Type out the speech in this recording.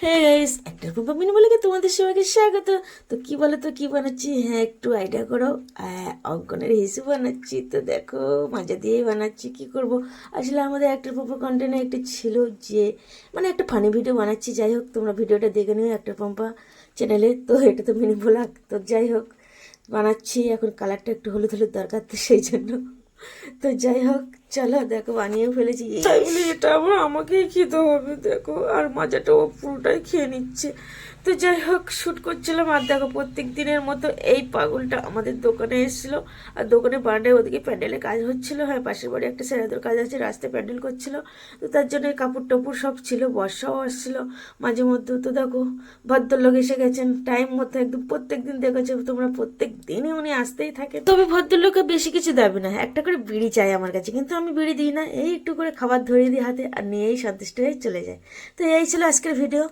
হ্যাঁ গাইস, একটা রূপা মিনি বলে তোমাদের সবাইকে স্বাগত। তো কি বলো তো কি বানাচ্ছি? হ্যাঁ, একটু আইডিয়া করো। অঙ্কনের হিসেব বানাচ্ছি। তো দেখো, মজা দিয়েই বানাচ্ছি। কি করব, আসলে আমাদের একটা পম্পা কন্টেন্টে একটা ছিল যে মানে একটা ফানি ভিডিও বানাচ্ছি। যাই হোক, তোমরা ভিডিওটা দেখে নিও একটা পম্পা চ্যানেলে। তো এটা তো মিনি ব্লগ। তো যাই হোক, বানাচ্ছি। এখন কালারটা একটু হলুদ হলুদ দরকার, তো সেই জন্য। তো যাই হোক, চলো দেখো বানিয়েও ফেলেছি। তাই বলে এটা আবার আমাকেই খেতে হবে, দেখো। আর মাজাটা ও পুরোটাই খেয়ে নিচ্ছে। তো যাই হোক, শ্যুট করছিলাম। আর দেখো, প্রত্যেক দিনের মতো এই পাগলটা আমাদের দোকানে এসেছিলো। আর দোকানে বারান্দায় ওদিকে প্যান্ডেলে কাজ হচ্ছিল। হ্যাঁ, পাশের বাড়ি একটা সেরাদোর কাজ আছে, রাস্তায় প্যান্ডেল করছিল। তো তার জন্য এই কাপড় টাপড় সব ছিল। বর্ষাও আসছিল মাঝে মধ্যে। তো দেখো, ভদ্রলোক এসে গেছেন টাইম মতো একদম। প্রত্যেক দিন দেখেছো তোমরা, প্রত্যেক দিনই উনি আসতেই থাকে। তবে ভদ্রলোকে বেশি কিছু দেবে না, একটা করে বিড়ি চাই আমার কাছে, কিন্তু আমি বিড়ি দিই না। এই একটু করে খাবার ধরিয়ে দিই হাতে, আর নিয়েই সন্তুষ্ট হয়ে চলে যায়। তো এই ছিল আজকের ভিডিও।